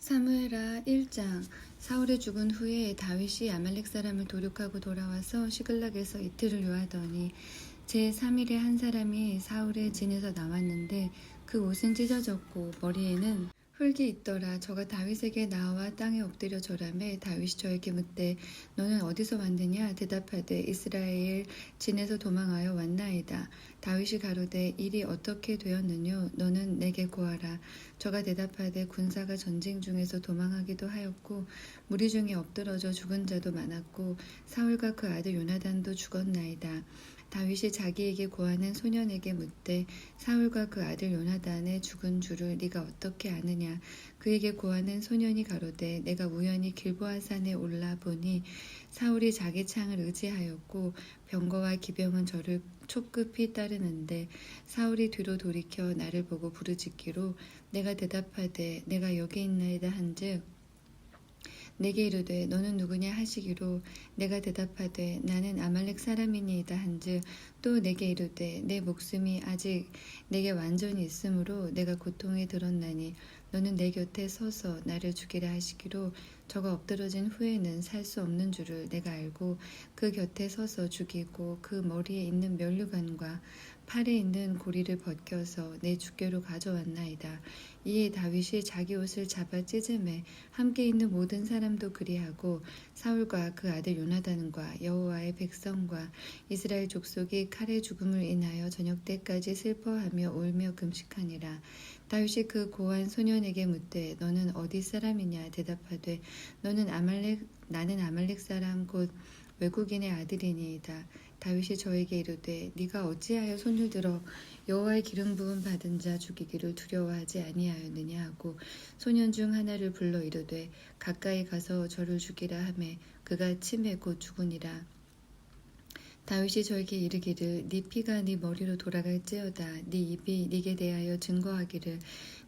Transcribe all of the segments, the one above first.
사무엘하 1장. 사울이 죽은 후에 다윗이 아말렉 사람을 도륙하고 돌아와서 시글락에서 이틀을 요하더니 제3일에 한 사람이 사울의 진에서 나왔는데 그 옷은 찢어졌고 머리에는 흙이 있더라. 저가 다윗에게 나와 땅에 엎드려 절하매 다윗이 저에게 묻되 너는 어디서 왔느냐? 대답하되 이스라엘 진에서 도망하여 왔나이다. 다윗이 가로되 일이 어떻게 되었느뇨? 너는 내게 고하라. 저가 대답하되 군사가 전쟁 중에서 도망하기도 하였고 무리 중에 엎드러져 죽은 자도 많았고 사울과 그 아들 요나단도 죽었나이다. 다윗이 자기에게 고하는 소년에게 묻되 사울과 그 아들 요나단의 죽은 줄을 네가 어떻게 아느냐? 그에게 고하는 소년이 가로되 내가 우연히 길보아 산에 올라 보니 사울이 자기 창을 의지하였고 병거와 기병은 저를 촉급히 따르는데 사울이 뒤로 돌이켜 나를 보고 부르짖기로 내가 대답하되 내가 여기 있나이다 한즉 내게 이르되 너는 누구냐 하시기로 내가 대답하되 나는 아말렉 사람이니이다 한즉 또 내게 이르되 내 목숨이 아직 내게 완전히 있으므로 내가 고통에 들었나니 너는 내 곁에 서서 나를 죽이라 하시기로 저가 엎드러진 후에는 살 수 없는 줄을 내가 알고 그 곁에 서서 죽이고 그 머리에 있는 면류관과 팔에 있는 고리를 벗겨서 내 주께로 가져왔나이다. 이에 다윗이 자기 옷을 잡아 찢음에 함께 있는 모든 사람도 그리하고 사울과 그 아들 요나단과 여호와의 백성과 이스라엘 족속이 칼의 죽음을 인하여 저녁 때까지 슬퍼하며 울며 금식하니라. 다윗이 그 고한 소년에게 묻되 너는 어디 사람이냐? 대답하되 나는 아말렉 사람 곧 외국인의 아들이니이다. 다윗이 저에게 이르되 네가 어찌하여 손을 들어 여호와의 기름 부음 받은 자 죽이기를 두려워하지 아니하였느냐 하고 소년 중 하나를 불러 이르되 가까이 가서 저를 죽이라 하매 그가 치매 곧 죽으니라. 다윗이 저에게 이르기를 네 피가 네 머리로 돌아갈지어다. 네 입이 네게 대하여 증거하기를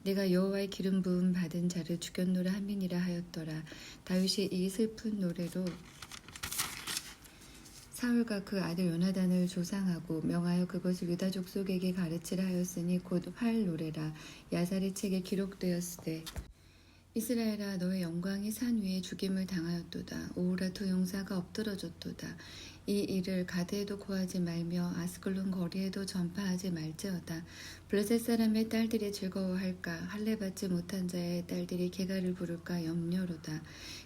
내가 여호와의 기름 부음 받은 자를 죽였노라 함이니라 하였더라. 다윗이 이 슬픈 노래로 사울과 그 아들 요나단을 조상하고 명하여 그것을 유다 족속에게 가르치라 하였으니 곧 활 노래라. 야살의 책에 기록되었으되 이스라엘아 너의 영광이 산 위에 죽임을 당하였도다. 오호라 두 용사가 엎드러졌도다. 이 일을 가드에도 고하지 말며 아스글론 거리에도 전파하지 말지어다. 블레셋 사람의 딸들이 즐거워할까? 할례 받지 못한 자의 딸들이 개가를 부를까 염려로다.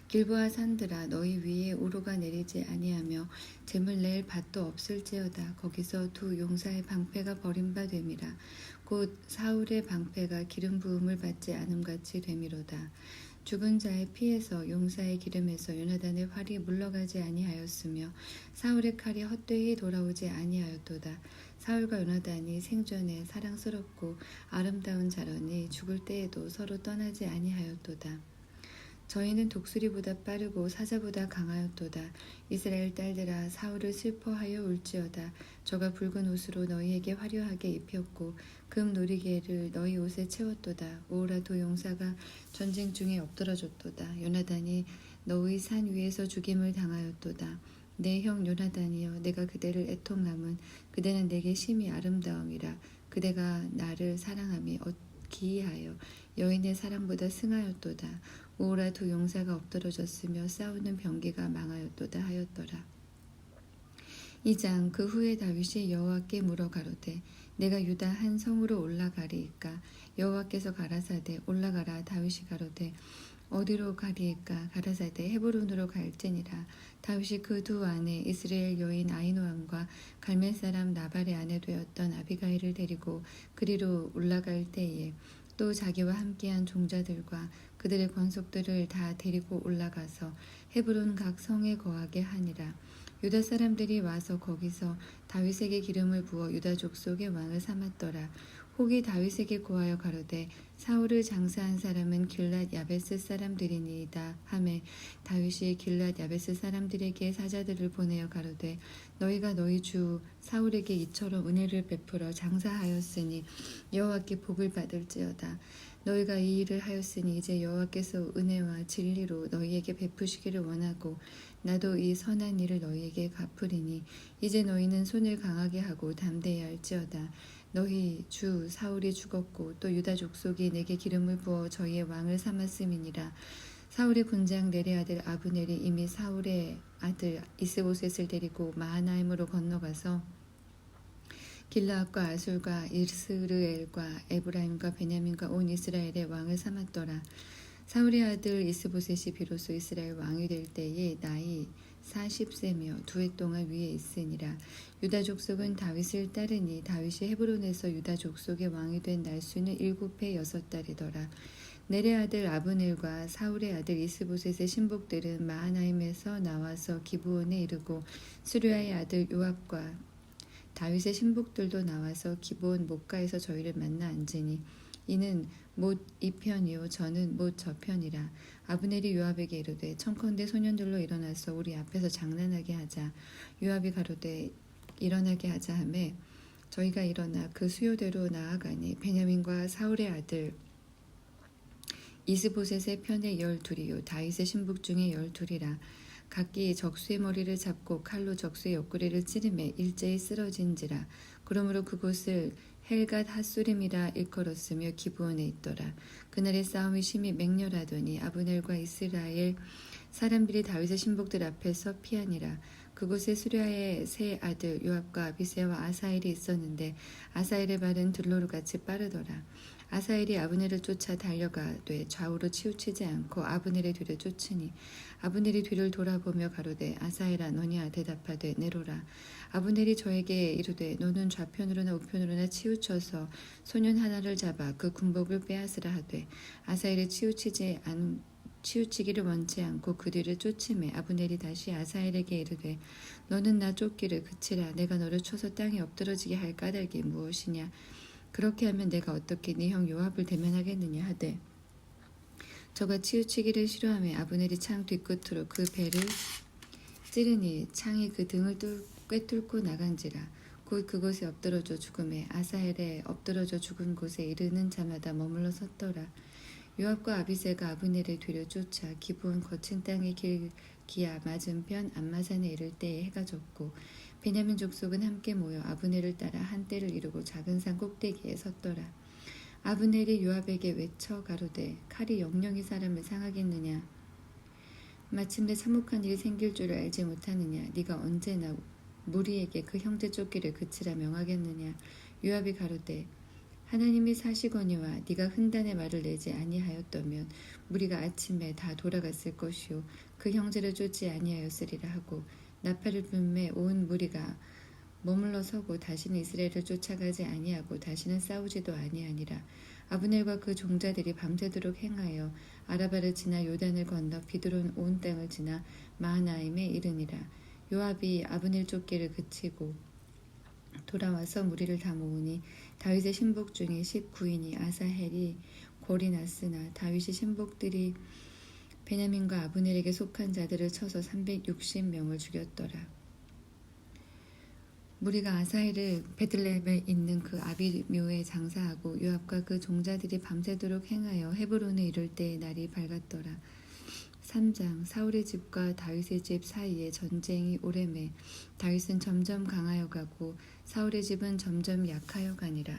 길보아 산들아 너희 위에 우로가 내리지 아니하며 재물 낼 밭도 없을지어다. 거기서 두 용사의 방패가 버림바 됨이라. 곧 사울의 방패가 기름 부음을 받지 않음같이 됨이로다. 죽은 자의 피에서 용사의 기름에서 요나단의 활이 물러가지 아니하였으며 사울의 칼이 헛되이 돌아오지 아니하였도다. 사울과 요나단이 생전에 사랑스럽고 아름다운 자러니 죽을 때에도 서로 떠나지 아니하였도다. 저희는 독수리보다 빠르고 사자보다 강하였도다. 이스라엘 딸들아 사울을 슬퍼하여 울지어다. 저가 붉은 옷으로 너희에게 화려하게 입혔고 금 놀이개를 너희 옷에 채웠도다. 오호라 두 용사가 전쟁 중에 엎드러졌도다. 요나단이 너희 산 위에서 죽임을 당하였도다. 내 형 요나단이여 내가 그대를 애통함은 그대는 내게 심히 아름다움이라. 그대가 나를 사랑함이 기이하여 여인의 사랑보다 승하였도다. 오호라 두 용사가 엎드러졌으며 싸우는 병기가 망하였도다 하였더라. 2장. 그 후에 다윗이 여호와께 물어 가로되 내가 유다 한 성으로 올라가리이까? 여호와께서 가라사대 올라가라. 다윗이 가로되 어디로 가리이까? 가라사대 헤브론으로 갈지니라. 다윗이 그 두 아내 이스라엘 여인 아히노암과 갈멜 사람 나발의 아내 되었던 아비가일을 데리고 그리로 올라갈 때에 또 자기와 함께한 종자들과 그들의 권속들을 다 데리고 올라가서 헤브론 각 성에 거하게 하니라. 유다 사람들이 와서 거기서 다윗에게 기름을 부어 유다 족속의 왕을 삼았더라. 혹이 다윗에게 고하여 가로되 사울을 장사한 사람은 길랏 야베스 사람들이니이다 하매 다윗이 길랏 야베스 사람들에게 사자들을 보내어 가로되 너희가 너희 주 사울에게 이처럼 은혜를 베풀어 장사하였으니 여호와께 복을 받을지어다. 너희가 이 일을 하였으니 이제 여호와께서 은혜와 진리로 너희에게 베푸시기를 원하고 나도 이 선한 일을 너희에게 갚으리니 이제 너희는 손을 강하게 하고 담대히 할지어다. 너희 주 사울이 죽었고 또 유다 족속이 내게 기름을 부어 저희의 왕을 삼았음이니라. 사울의 군장 넬의 아들 아브넬이 이미 사울의 아들 이스보셋을 데리고 마하나임으로 건너가서 길라앗과 아술과 이스르엘과 에브라임과 베냐민과 온 이스라엘의 왕을 삼았더라. 사울의 아들 이스보셋이 비로소 이스라엘 왕이 될 때에 나이 40세며 2해 동안 위에 있으니라. 유다 족속은 다윗을 따르니 다윗이 헤브론에서 유다 족속의 왕이 된 날수는 7해 6달이더라. 넬의 아들 아브넬과 사울의 아들 이스보셋의 신복들은 마하나임에서 나와서 기브온에 이르고 수르야의 아들 요압과 다윗의 신복들도 나와서 기브온 목가에서 저희를 만나 앉으니 이는 못 이 편이요 저는 못 저 편이라. 아브넬이 요압에게 이르되 청컨대 소년들로 일어나서 우리 앞에서 장난하게 하자. 요압이 가로되 일어나게 하자 하매 저희가 일어나 그 수요대로 나아가니 베냐민과 사울의 아들 이스보셋의 편에 12이요 다윗의 신복 중에 12이라. 각기 적수의 머리를 잡고 칼로 적수의 옆구리를 찌르매 일제히 쓰러진지라. 그러므로 그곳을 헬갓 핫수림이라 일컬었으며 기브온에 있더라. 그날의 싸움이 심히 맹렬하더니 아브넬과 이스라엘 사람들이 다윗의 신복들 앞에서 피하니라. 그곳에 수랴의 세 아들 요압과 아비새와 아사엘이 있었는데 아사엘의 발은 들로루같이 빠르더라. 아사엘이 아브넬을 쫓아 달려가되 좌우로 치우치지 않고 아브넬의 뒤를 쫓으니 아브넬이 뒤를 돌아보며 가로되 아사엘아 너냐 대답하되 내로라. 아브넬이 저에게 이르되 너는 좌편으로나 우편으로나 치우쳐서 소년 하나를 잡아 그 군복을 빼앗으라 하되 아사엘이 치우치기를 원치 않고 그 뒤를 쫓음에 아브넬이 다시 아사엘에게 이르되 너는 나 쫓기를 그치라. 내가 너를 쳐서 땅에 엎드러지게 할 까닭이 무엇이냐. 그렇게 하면 내가 어떻게 네 형 요압을 대면하겠느냐 하되 저가 치우치기를 싫어하며 아브넬이 창 뒤끝으로 그 배를 찌르니 창이 그 등을 꿰뚫고 나간지라. 곧 그곳에 엎드러져 죽음에 아사엘에 엎드러져 죽은 곳에 이르는 자마다 머물러 섰더라. 요압과 아비새가 아브넬의 뒤를 쫓아 기브온 거친 땅의 길기야 맞은편 암마산에 이를 때에 해가 졌고 베냐민 족속은 함께 모여 아브넬을 따라 한때를 이루고 작은 산 꼭대기에 섰더라. 아브넬이 요압에게 외쳐 가로되 칼이 영영이 사람을 상하겠느냐. 마침내 참혹한 일이 생길 줄을 알지 못하느냐. 네가 언제나 무리에게 그 형제 쫓기를 그치라 명하겠느냐. 요압이 가로되 하나님이 사시거니와 네가 흔단의 말을 내지 아니하였다면 무리가 아침에 다 돌아갔을 것이요 그 형제를 쫓지 아니하였으리라 하고 나팔을 불매 온 무리가 머물러 서고 다시는 이스라엘을 쫓아가지 아니하고 다시는 싸우지도 아니하니라. 아브넬과 그 종자들이 밤새도록 행하여 아라바를 지나 요단을 건너 비드론 온 땅을 지나 마하나임에 이르니라. 요압이 아브넬 쫓기를 그치고 돌아와서 무리를 다 모으니 다윗의 신복 중에 19인이 아사헬이 골이 났으나 다윗의 신복들이 베냐민과 아브넬에게 속한 자들을 쳐서 360명을 죽였더라. 무리가 아사헬을 베들레헴에 있는 그 아비묘에 장사하고 요압과 그 종자들이 밤새도록 행하여 헤브론에 이를 때에 날이 밝았더라. 3장 사울의 집과 다윗의 집 사이에 전쟁이 오래매 다윗은 점점 강하여 가고 사울의 집은 점점 약하여 가니라.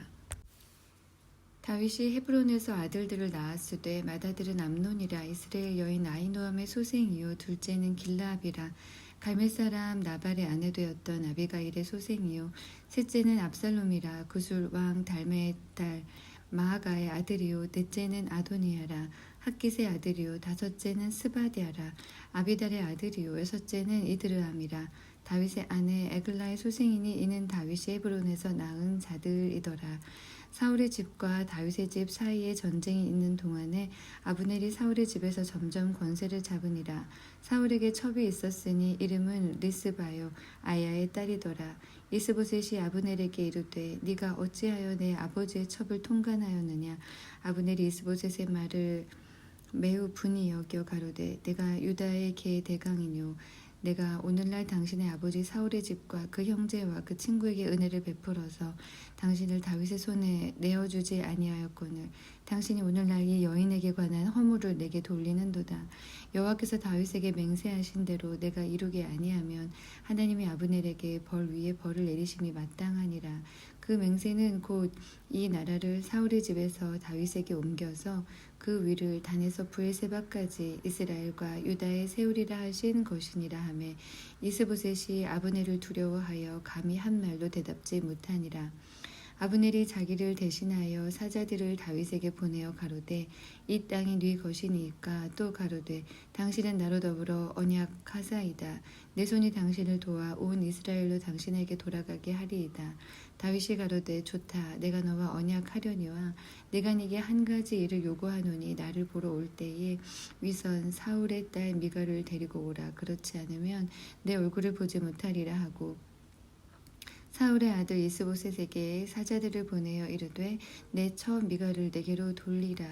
다윗이 헤브론에서 아들들을 낳았으되 맏아들은 암논이라. 이스라엘 여인 아히노암의 소생이요 둘째는 길라압이라. 갈멜 사람 나발의 아내 되었던 아비가일의 소생이요 셋째는 압살롬이라. 구술 왕 달메의 딸 마아가의 아들이요 넷째는 아도니아라. 핫깃의 아들이요 다섯째는 스바디아라. 아비달의 아들이요 여섯째는 이드르함이라. 다윗의 아내 에글라의 소생이니 이는 다윗이 헤브론에서 낳은 자들이더라. 사울의 집과 다윗의 집 사이에 전쟁이 있는 동안에 아브넬이 사울의 집에서 점점 권세를 잡으니라. 사울에게 첩이 있었으니 이름은 리스바요 아야의 딸이더라. 이스보셋이 아브넬에게 이르되 네가 어찌하여 내 아버지의 첩을 통간하였느냐. 아브넬이 이스보셋의 말을 매우 분이 여겨 가로되 내가 유다의 개 대강이뇨. 내가 오늘날 당신의 아버지 사울의 집과 그 형제와 그 친구에게 은혜를 베풀어서 당신을 다윗의 손에 내어주지 아니하였거늘 당신이 오늘날 이 여인에게 관한 허물을 내게 돌리는도다. 여호와께서 다윗에게 맹세하신 대로 내가 이루게 아니하면 하나님이 아브넬에게 벌 위에 벌을 내리심이 마땅하니라. 그 맹세는 곧 이 나라를 사울의 집에서 다윗에게 옮겨서 그 위를 단에서 브엘세바까지 이스라엘과 유다에 세우리라 하신 것이니라 하매 이스보셋이 아브넬을 두려워하여 감히 한 말도 대답지 못하니라. 아브넬이 자기를 대신하여 사자들을 다윗에게 보내어 가로되 이 땅이 네 것이니까 또 가로되 당신은 나로 더불어 언약하사이다. 내 손이 당신을 도와 온 이스라엘로 당신에게 돌아가게 하리이다. 다윗이 가로되 좋다. 내가 너와 언약하려니와 내가 네게 한 가지 일을 요구하노니 나를 보러 올 때에 위선 사울의 딸 미가를 데리고 오라. 그렇지 않으면 내 얼굴을 보지 못하리라 하고 사울의 아들 이스보셋에게 사자들을 보내어 이르되 내 처 미가를 내게로 돌리라.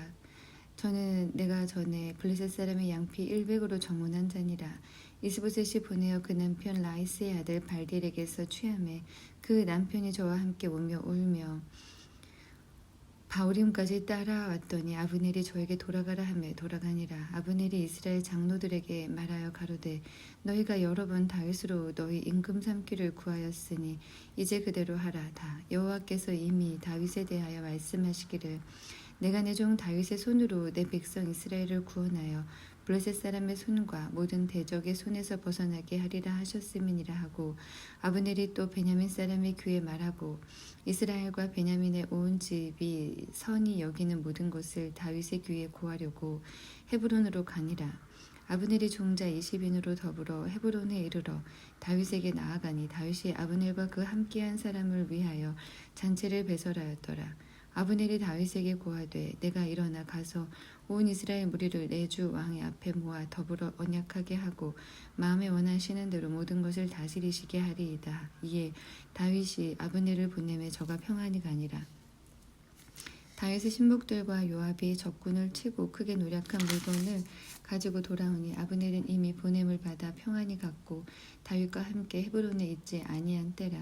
저는 내가 전에 블레셋 사람의 양피 100으로 정문한 자니라. 이스보셋이 보내어 그 남편 라이스의 아들 발딜에게서 취하매 그 남편이 저와 함께 오며 울며 바울임까지 따라왔더니 아브넬이 저에게 돌아가라 하며 돌아가니라. 아브넬이 이스라엘 장로들에게 말하여 가로되 너희가 여러 번 다윗으로 너희 임금 삼기를 구하였으니 이제 그대로 하라. 다 여호와께서 이미 다윗에 대하여 말씀하시기를 내가 내 종 다윗의 손으로 내 백성 이스라엘을 구원하여 블레셋 사람의 손과 모든 대적의 손에서 벗어나게 하리라 하셨음이니라 하고 아브넬이 또 베냐민 사람의 귀에 말하고 이스라엘과 베냐민의 온 집이 선히 여기는 모든 것을 다윗의 귀에 고하려고 헤브론으로 가니라. 아브넬이 종자 20인으로 더불어 헤브론에 이르러 다윗에게 나아가니 다윗이 아브넬과 그 함께한 사람을 위하여 잔치를 배설하였더라. 아브넬이 다윗에게 고하되 내가 일어나 가서 온 이스라엘 무리를 내 주 왕의 앞에 모아 더불어 언약하게 하고 마음에 원하시는 대로 모든 것을 다스리시게 하리이다. 이에 다윗이 아브넬을 보내매 저가 평안히 가니라. 다윗의 신복들과 요압이 적군을 치고 크게 노력한 물건을 가지고 돌아오니 아브넬은 이미 보냄을 받아 평안히 갔고 다윗과 함께 헤브론에 있지 아니한 때라.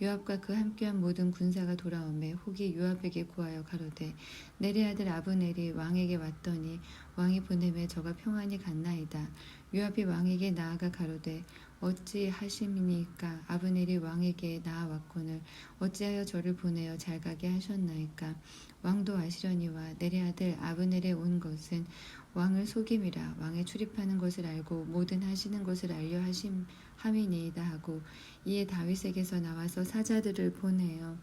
요압과 그 함께한 모든 군사가 돌아오매 혹이 요압에게 구하여 가로되 내리 아들 아브넬이 왕에게 왔더니 왕이 보내매 저가 평안히 갔나이다. 요압이 왕에게 나아가 가로되 어찌 하심이니까 아브넬이 왕에게 나아왔거늘 어찌하여 저를 보내어 잘 가게 하셨나이까. 왕도 아시려니와 내리 아들 아브넬에 온 것은 왕을 속임이라. 왕의 출입하는 것을 알고 모든 하시는 것을 알려 함이니이다 하고 이에 다윗에게서 나와서 사자들을 보내어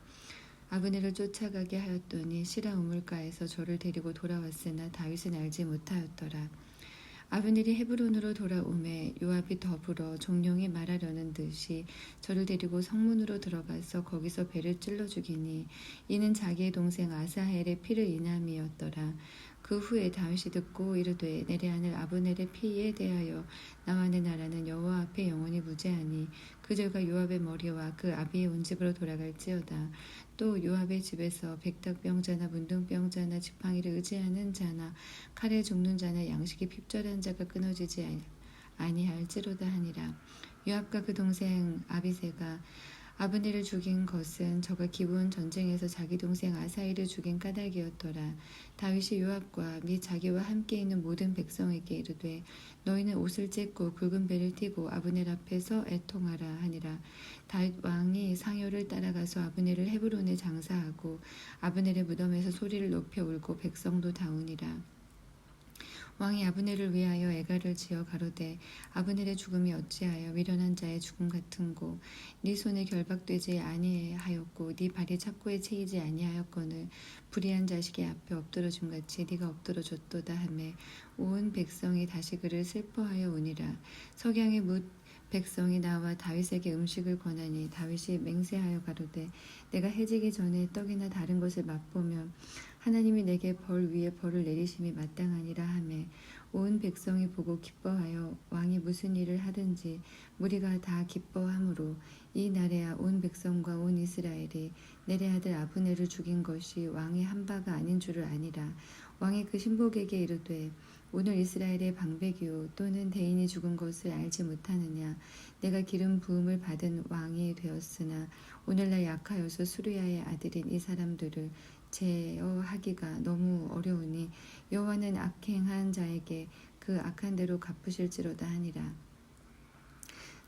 아브넬을 쫓아가게 하였더니 시라 우물가에서 저를 데리고 돌아왔으나 다윗은 알지 못하였더라. 아브넬이 헤브론으로 돌아오매 요압이 더불어 종령이 말하려는 듯이 저를 데리고 성문으로 들어가서 거기서 배를 찔러 죽이니 이는 자기의 동생 아사헬의 피를 인함이었더라. 그 후에 다윗이 듣고 이르되 내리 아들 아브넬의 피에 대하여 나와 내 나라는 여호와 앞에 영원히 무죄하니 그 절과 요압의 머리와 그 아비의 온 집으로 돌아갈지어다. 또 요압의 집에서 백탁병자나 문둥병자나 지팡이를 의지하는 자나 칼에 죽는 자나 양식이 핍절한 자가 끊어지지 아니할지로다 하니라. 요압과 그 동생 아비새가 아브넬을 죽인 것은 저가 기브온 전쟁에서 자기 동생 아사일을 죽인 까닭이었더라. 다윗이 요압과 및 자기와 함께 있는 모든 백성에게 이르되 너희는 옷을 찢고 굵은 배를 띠고 아브넬 앞에서 애통하라 하니라. 다윗 왕이 상요를 따라가서 아브넬을 헤브론에 장사하고 아브넬의 무덤에서 소리를 높여 울고 백성도 다우니라. 왕이 아브넬을 위하여 애가를 지어 가로되 아브넬의 죽음이 어찌하여 미련한 자의 죽음 같은고 네 손에 결박되지 아니하였고 네 발이 착고에 채이지 아니하였거늘 불의한 자식의 앞에 엎드러줌 같이 네가 엎드러졌도다 하매 온 백성이 다시 그를 슬퍼하여 우니라. 석양의 뭇 백성이 나와 다윗에게 음식을 권하니 다윗이 맹세하여 가로되 내가 해지기 전에 떡이나 다른 것을 맛보며 하나님이 내게 벌 위에 벌을 내리심이 마땅하니라 하매 온 백성이 보고 기뻐하여 왕이 무슨 일을 하든지 무리가 다 기뻐하므로 이 날에야 온 백성과 온 이스라엘이 넬의 아들 아브넬을 죽인 것이 왕의 한 바가 아닌 줄을 아니라. 왕이 그 신복에게 이르되 오늘 이스라엘의 방백이요 또는 대인이 죽은 것을 알지 못하느냐. 내가 기름 부음을 받은 왕이 되었으나 오늘날 약하여서 수르야의 아들인 이 사람들을 제어하기가 너무 어려우니 여호와는 악행한 자에게 그 악한 대로 갚으실지로다 하니라.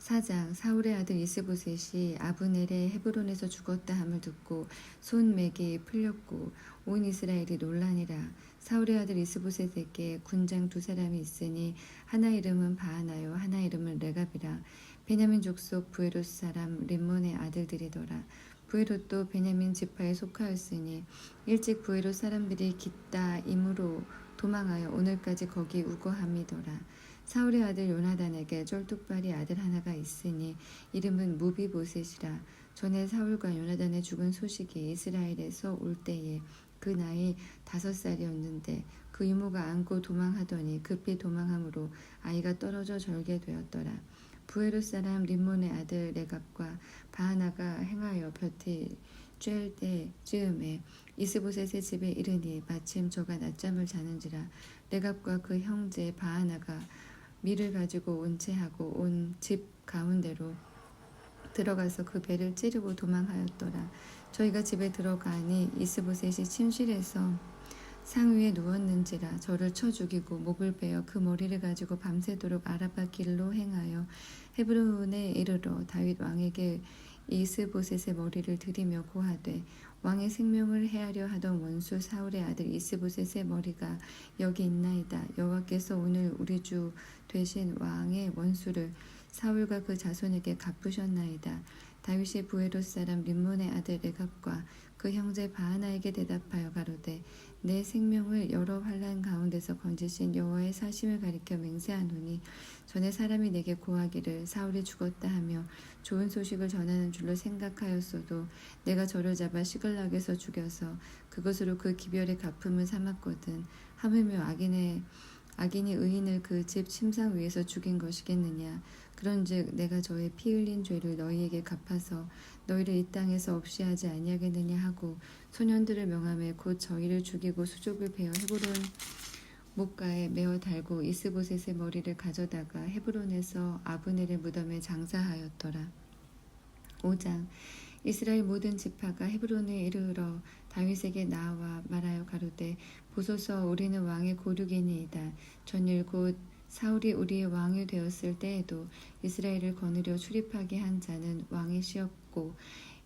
4장 사울의 아들 이스보셋이 아브넬의 헤브론에서 죽었다 함을 듣고 손맥이 풀렸고 온 이스라엘이 놀라니라. 사울의 아들 이스보셋에게 군장 두 사람이 있으니 하나 이름은 바하나요 하나 이름은 레갑이라. 베냐민 족속 부에롯 사람 림몬의 아들들이더라. 부에롯도 베냐민 지파에 속하였으니 일찍 부에롯 사람들이 깃다 임으로 도망하여 오늘까지 거기 우거함이더라. 사울의 아들 요나단에게 쫄뚝발이 아들 하나가 있으니 이름은 무비보셋이라. 전에 사울과 요나단의 죽은 소식이 이스라엘에서 올 때에 그 나이 5살이었는데 그 이모가 안고 도망하더니 급히 도망함으로 아이가 떨어져 절게 되었더라. 부에롯 사람 림몬의 아들 레갑과 바하나가 행하여 볕이 쬐을 때 즈음에 이스보셋의 집에 이르니 마침 저가 낮잠을 자는지라. 레갑과 그 형제 바하나가 밀을 가지고 운채하고 온 집 가운데로 들어가서 그 배를 찌르고 도망하였더라. 저희가 집에 들어가니 이스보셋이 침실에서 상 위에 누웠는지라. 저를 쳐 죽이고 목을 베어 그 머리를 가지고 밤새도록 아라바 길로 행하여 헤브론에 이르러 다윗 왕에게 이스보셋의 머리를 들이며 고하되 왕의 생명을 해하려 하던 원수 사울의 아들 이스보셋의 머리가 여기 있나이다. 여호와께서 오늘 우리 주 되신 왕의 원수를 사울과 그 자손에게 갚으셨나이다. 다윗이 부에롯 사람 림몬의 아들 레갑과 그 형제 바하나에게 대답하여 가로되 내 생명을 여러 환난 가운데서 건지신 여호와의 사심을 가리켜 맹세하노니 전에 사람이 내게 고하기를 사울이 죽었다 하며 좋은 소식을 전하는 줄로 생각하였어도 내가 저를 잡아 시글락에서 죽여서 그것으로 그 기별의 갚음을 삼았거든. 하물며 악인이 의인을 그 집 침상 위에서 죽인 것이겠느냐. 그런즉 내가 저의 피 흘린 죄를 너희에게 갚아서 너희를 이 땅에서 없이 하지 아니하겠느냐 하고 소년들을 명하며 곧 저희를 죽이고 수족을 베어 헤브론 목가에 메어 달고 이스보셋의 머리를 가져다가 헤브론에서 아브넬의 무덤에 장사하였더라. 5장 이스라엘 모든 지파가 헤브론에 이르러 다윗에게 나와 말하여 가로되 보소서 우리는 왕의 고륙이니이다. 전일 곧 사울이 우리의 왕이 되었을 때에도 이스라엘을 거느려 출입하게 한 자는 왕이 시었고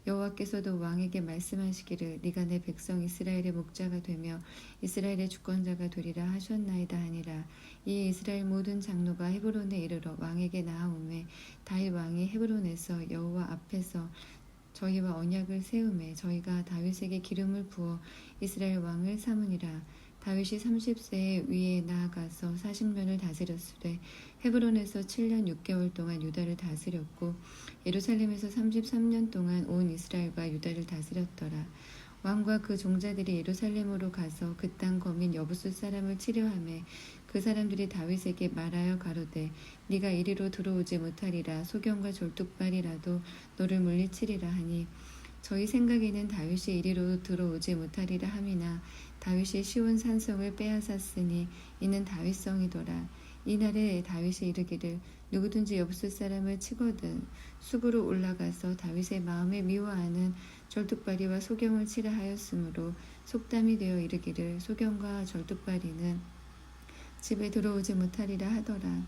여호와께서도 왕에게 말씀하시기를 네가 내 백성 이스라엘의 목자가 되며 이스라엘의 주권자가 되리라 하셨나이다 하니라. 이 이스라엘 모든 장로가 헤브론에 이르러 왕에게 나아오매 다윗 왕이 헤브론에서 여호와 앞에서 저희와 언약을 세우매 저희가 다윗에게 기름을 부어 이스라엘 왕을 삼으니라. 다윗이 30세에 위에 나아가서 40년을 다스렸으되 헤브론에서 7년 6개월 동안 유다를 다스렸고 예루살렘에서 33년 동안 온 이스라엘과 유다를 다스렸더라. 왕과 그 종자들이 예루살렘으로 가서 그 땅 거민 여부수 사람을 치려하매 그 사람들이 다윗에게 말하여 가로되 네가 이리로 들어오지 못하리라. 소경과 졸뚝발이라도 너를 물리치리라 하니 저희 생각에는 다윗이 이리로 들어오지 못하리라 함이나 다윗이 시온 산성을 빼앗았으니 이는 다윗성이더라. 이날에 다윗이 이르기를 누구든지 여부수 사람을 치거든 수구로 올라가서 다윗의 마음에 미워하는 절뚝발이와 소경을 치라 하였으므로 속담이 되어 이르기를 소경과 절뚝발이는 집에 들어오지 못하리라 하더라.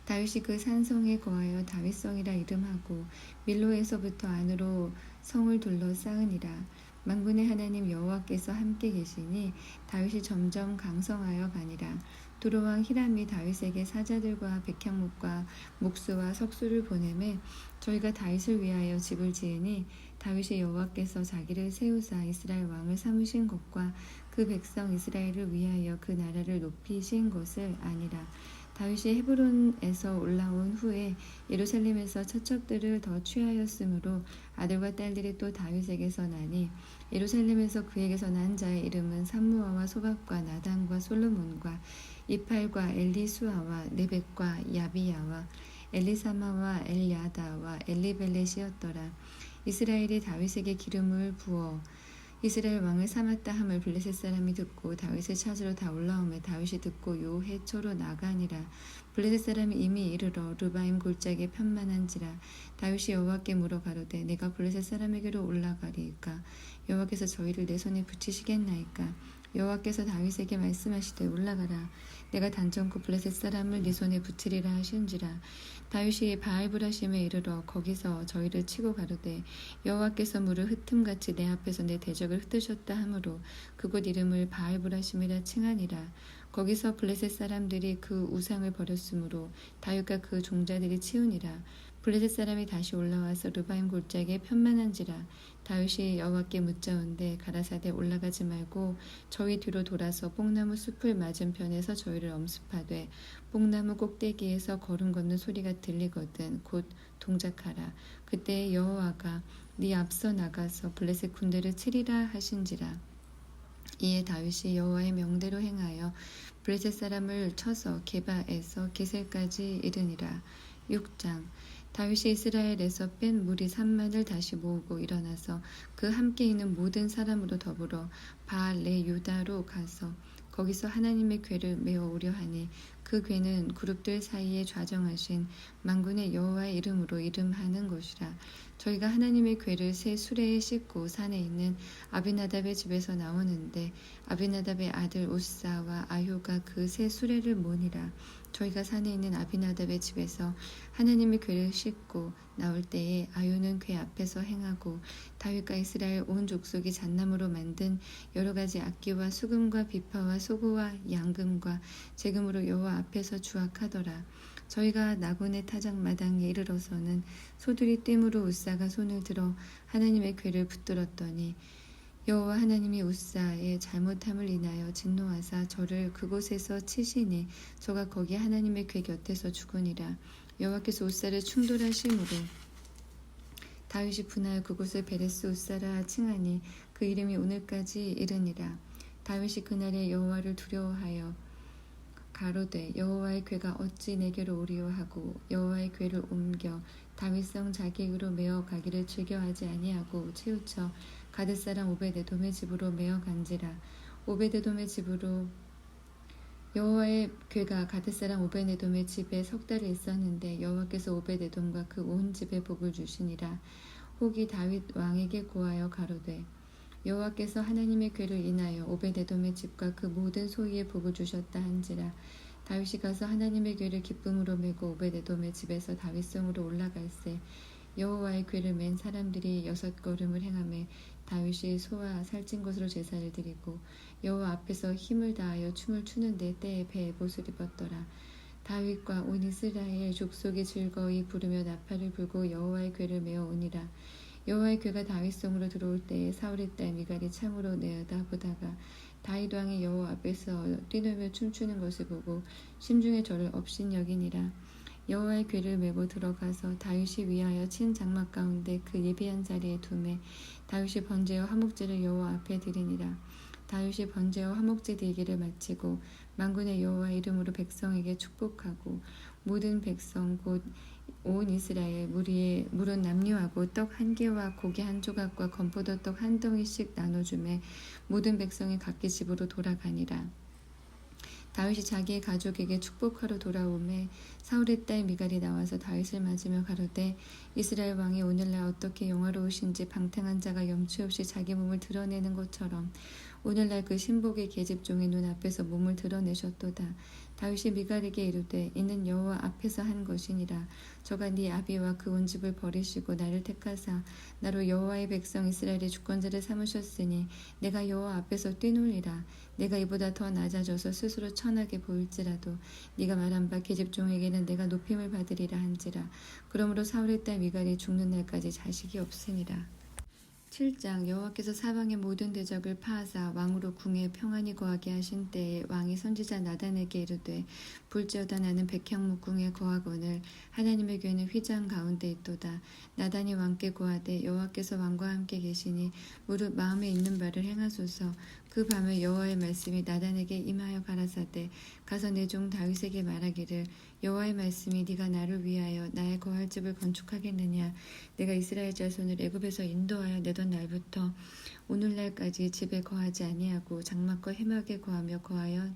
다윗이 그 산성에 거하여 다윗성이라 이름하고 밀로에서부터 안으로 성을 둘러 쌓으니라. 만군의 하나님 여호와께서 함께 계시니 다윗이 점점 강성하여 가니라. 두로왕 히람이 다윗에게 사자들과 백향목과 목수와 석수를 보내매 저희가 다윗을 위하여 집을 지으니 다윗이 여호와께서 자기를 세우사 이스라엘 왕을 삼으신 것과 그 백성 이스라엘을 위하여 그 나라를 높이신 것을 아니라. 다윗이 헤브론에서 올라온 후에 예루살렘에서 처척들을 더 취하였으므로 아들과 딸들이 또 다윗에게서 나니 예루살렘에서 그에게서 난 자의 이름은 삼무아와 소박과 나단과 솔로몬과 이팔과 엘리수아와 네벡과 야비야와 엘리사마와 엘야다와 엘리벨렛이었더라. 이스라엘이 다윗에게 기름을 부어 이스라엘 왕을 삼았다 함을 블레셋 사람이 듣고 다윗을 찾으러 다 올라오매 다윗이 듣고 요 해초로 나가니라. 블레셋 사람이 이미 이르러 르바임 골짜기에 편만한지라. 다윗이 여호와께 물어 가로되 내가 블레셋 사람에게로 올라가리이까 여호와께서 저희를 내 손에 붙이시겠나이까. 여호와께서 다윗에게 말씀하시되 올라가라. 내가 단전코 블레셋 사람을 네 손에 붙이리라 하신지라. 다윗이 바알브라심에 이르러 거기서 저희를 치고 가로되 여호와께서 물을 흩음같이 내 앞에서 내 대적을 흩으셨다 하므로 그곳 이름을 바알브라심이라 칭하니라. 거기서 블레셋 사람들이 그 우상을 버렸으므로 다윗과 그 종자들이 치우니라. 블레셋 사람이 다시 올라와서 르바임 골짜기에 편만한지라. 다윗이 여호와께 묻자온데 가라사대 올라가지 말고 저희 뒤로 돌아서 뽕나무 숲을 맞은편에서 저희를 엄습하되 뽕나무 꼭대기에서 걸음 걷는 소리가 들리거든 곧 동작하라. 그때 여호와가 네 앞서 나가서 블레셋 군대를 치리라 하신지라. 이에 다윗이 여호와의 명대로 행하여 블레셋 사람을 쳐서 게바에서 게셀까지 이르니라. 6장. 다윗이 이스라엘에서 뺀 무리 3만을 다시 모으고 일어나서 그 함께 있는 모든 사람으로 더불어 바알레 유다로 가서 거기서 하나님의 궤를 메어 오려 하니 그 궤는 그룹들 사이에 좌정하신 만군의 여호와의 이름으로 이름하는 것이라. 저희가 하나님의 궤를 새 수레에 싣고 산에 있는 아비나답의 집에서 나오는데 아비나답의 아들 우사와 아효가 그 새 수레를 모니라. 저희가 산에 있는 아비나답의 집에서 하나님의 궤를 싣고 나올 때에 아효는 궤 앞에서 행하고 다윗과 이스라엘 온 족속이 잣나무로 만든 여러 가지 악기와 수금과 비파와 소고와 양금과 재금으로 여호와 앞에서 주악하더라. 저희가 나곤의 타작마당에 이르러서는 소들이 뜀으로 우사가 손을 들어 하나님의 궤를 붙들었더니 여호와 하나님이 우사의 잘못함을 인하여 진노하사 저를 그곳에서 치시니 저가 거기 하나님의 궤 곁에서 죽으니라. 여호와께서 우사를 충돌하심으로 다윗이 분하여 그곳을 베레스 우사라 칭하니 그 이름이 오늘까지 이르니라. 다윗이 그날에 여호와를 두려워하여 가로되 여호와의 궤가 어찌 내게로 오리요 하고 여호와의 궤를 옮겨 다윗성 자객으로 메어 가기를 즐겨하지 아니하고 치우쳐 가드 사람 오베데돔의 집으로 메어 간지라. 오베데돔의 집으로 여호와의 궤가 가드 사람 오베데돔의 집에 석 달을 있었는데 여호와께서 오베데돔과 그 온 집에 복을 주시니라. 혹이 다윗 왕에게 고하여 가로되 여호와께서 하나님의 궤를 인하여 오베데돔의 집과 그 모든 소유에 복을 주셨다 한지라. 다윗이 가서 하나님의 궤를 기쁨으로 메고 오베데돔의 집에서 다윗성으로 올라갈새 여호와의 궤를 맨 사람들이 6걸음을 행하며 다윗이 소와 살찐 것으로 제사를 드리고 여호와 앞에서 힘을 다하여 춤을 추는데 때에 배에 못을 입었더라. 다윗과 온 이스라엘 족속이 즐거이 부르며 나팔을 불고 여호와의 궤를 메어 오니라. 여호와의 궤가 다윗성으로 들어올 때에 사울의 딸 미갈이 창으로 내어다보다가 다윗 왕이 여호와 앞에서 뛰놀며 춤추는 것을 보고 심중에 저를 업신여기니라. 여호와의 궤를 메고 들어가서 다윗이 위하여 친 장막 가운데 그 예비한 자리에 두매 다윗이 번제와 화목제를 여호와 앞에 드리니라. 다윗이 번제와 화목제 드리기를 마치고 만군의 여호와 이름으로 백성에게 축복하고 모든 백성 곧 온 이스라엘 물은 남녀하고 떡 1개와 고기 1조각과 건포도 떡 1덩이씩 나눠주매 모든 백성이 각기 집으로 돌아가니라. 다윗이 자기의 가족에게 축복하러 돌아오매 사울의 딸 미갈이 나와서 다윗을 맞으며 가로되 이스라엘 왕이 오늘날 어떻게 영화로우신지 방탕한 자가 염치 없이 자기 몸을 드러내는 것처럼 오늘날 그 신복의 계집종의 눈 앞에서 몸을 드러내셨도다. 다윗이 미갈에게 이르되 이는 여호와 앞에서 한 것이니라. 저가 네 아비와 그 온 집을 버리시고 나를 택하사 나로 여호와의 백성 이스라엘의 주권자를 삼으셨으니 내가 여호와 앞에서 뛰놀리라. 내가 이보다 더 낮아져서 스스로 천하게 보일지라도 네가 말한 바 계집종에게는 내가 높임을 받으리라 한지라. 그러므로 사울의 딸 미갈이 죽는 날까지 자식이 없으니라. 7장. 여호와께서 사방의 모든 대적을 파하사 왕으로 궁에 평안히 거하게 하신 때에 왕이 선지자 나단에게 이르되 볼지어다 나는 백향목궁에 거하거늘 하나님의 궤는 휘장 가운데 있도다. 나단이 왕께 고하되 여호와께서 왕과 함께 계시니 무릇 마음에 있는 바를 행하소서. 그 밤에 여호와의 말씀이 나단에게 임하여 가라사대 가서 내 종 다윗에게 말하기를 여호와의 말씀이 네가 나를 위하여 나의 거할 집을 건축하겠느냐. 내가 이스라엘 자손을 애굽에서 인도하여 내던 날부터 오늘날까지 집에 거하지 아니하고 장막과 해막에 거하며 거하여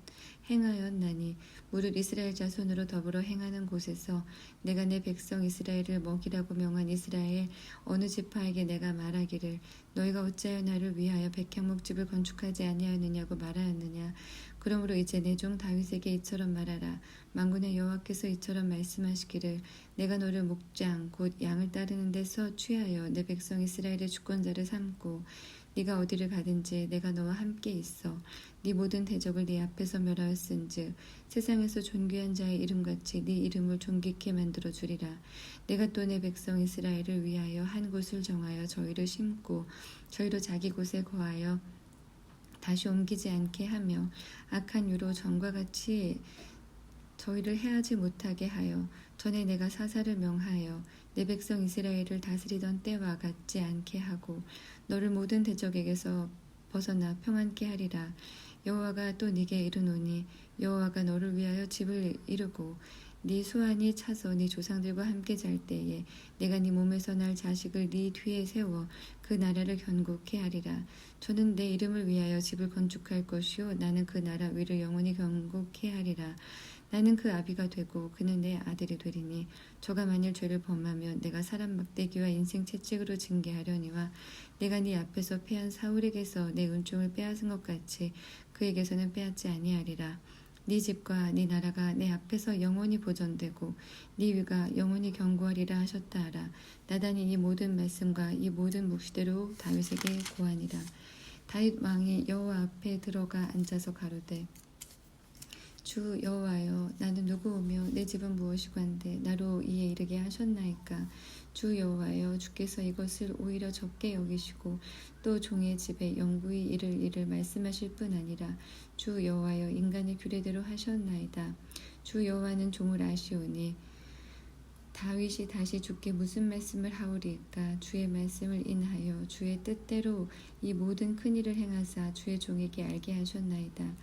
행하였나니 무릇 이스라엘 자손으로 더불어 행하는 곳에서 내가 내 백성 이스라엘을 먹이라고 명한 이스라엘 어느 지파에게 내가 말하기를 너희가 어찌하여 나를 위하여 백향목집을 건축하지 아니하였느냐고 말하였느냐. 그러므로 이제 내 종 다윗에게 이처럼 말하라. 만군의 여호와께서 이처럼 말씀하시기를 내가 너를 목장 곧 양을 따르는 데서 취하여 내 백성 이스라엘의 주권자를 삼고 네가 어디를 가든지 내가 너와 함께 있어 네 모든 대적을 네 앞에서 멸하였은즉 세상에서 존귀한 자의 이름같이 네 이름을 존귀케 만들어 주리라. 내가 또 내 백성 이스라엘을 위하여 한 곳을 정하여 저희를 심고 저희로 자기 곳에 거하여 다시 옮기지 않게 하며 악한 유로 전과 같이 저희를 해하지 못하게 하여 전에 내가 사사를 명하여 내 백성 이스라엘을 다스리던 때와 같지 않게 하고 너를 모든 대적에게서 벗어나 평안케 하리라. 여호와가 또 네게 이르노니 여호와가 너를 위하여 집을 이루고 네 수완이 차서 네 조상들과 함께 잘 때에 내가 네 몸에서 날 자식을 네 뒤에 세워 그 나라를 견고케 하리라. 저는 내 이름을 위하여 집을 건축할 것이요 나는 그 나라 위를 영원히 견고케 하리라. 나는 그 아비가 되고 그는 내 아들이 되리니 저가 만일 죄를 범하면 내가 사람 막대기와 인생 채찍으로 징계하려니와 내가 네 앞에서 패한 사울에게서 내 은총을 빼앗은 것 같이 그에게서는 빼앗지 아니하리라. 네 집과 네 나라가 내 앞에서 영원히 보존되고 네 위가 영원히 견고하리라 하셨다 하라. 나단이 이 모든 말씀과 이 모든 묵시대로 다윗에게 고하니라. 다윗 왕이 여호와 앞에 들어가 앉아서 가로되 주 여호와여 나는 누구오며 내 집은 무엇이관데 나로 이에 이르게 하셨나이까. 주 여호와여 주께서 이것을 오히려 적게 여기시고 또 종의 집에 영구히 이를 일을 말씀하실 뿐 아니라 주 여호와여 인간의 규례대로 하셨나이다. 주 여호와는 종을 아시오니 다윗이 다시 주께 무슨 말씀을 하오리까. 주의 말씀을 인하여 주의 뜻대로 이 모든 큰 일을 행하사 주의 종에게 알게 하셨나이다.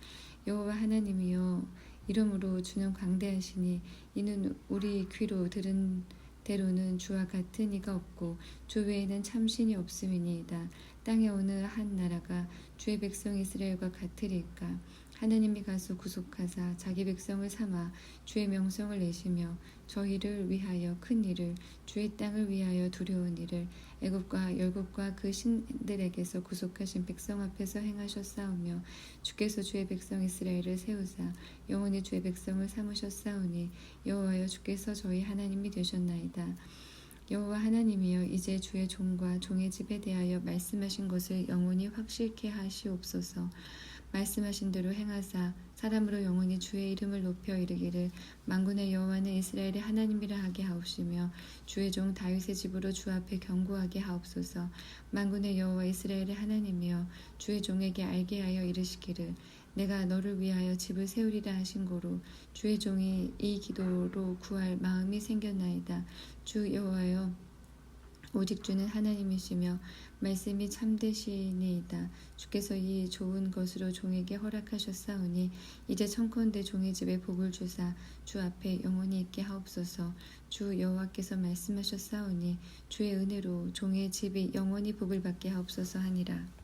여호와 하나님이여 이러므로 주는 광대하시니 이는 우리 귀로 들은 대로는 주와 같은 이가 없고 주 외에는 참신이 없음이니이다. 땅에 어느 한 나라가 주의 백성 이스라엘과 같으리까. 하나님이 가서 구속하사 자기 백성을 삼아 주의 명성을 내시며 저희를 위하여 큰 일을 주의 땅을 위하여 두려운 일을 애굽과 열국과 그 신들에게서 구속하신 백성 앞에서 행하셨사오며 주께서 주의 백성 이스라엘을 세우사 영원히 주의 백성을 삼으셨사오니 여호와여 주께서 저희 하나님이 되셨나이다. 여호와 하나님이여 이제 주의 종과 종의 집에 대하여 말씀하신 것을 영원히 확실케 하시옵소서. 말씀하신 대로 행하사 사람으로 영원히 주의 이름을 높여 이르기를 만군의 여호와는 이스라엘의 하나님이라 하게 하옵시며 주의 종 다윗의 집으로 주 앞에 견고하게 하옵소서. 만군의 여호와 이스라엘의 하나님이여 주의 종에게 알게 하여 이르시기를 내가 너를 위하여 집을 세우리라 하신 고로 주의 종이 이 기도로 구할 마음이 생겼나이다. 주 여호와여 오직 주는 하나님이시며 말씀이 참되시니이다. 주께서 이 좋은 것으로 종에게 허락하셨사오니 이제 청컨대 종의 집에 복을 주사 주 앞에 영원히 있게 하옵소서. 주 여호와께서 말씀하셨사오니 주의 은혜로 종의 집이 영원히 복을 받게 하옵소서 하니라.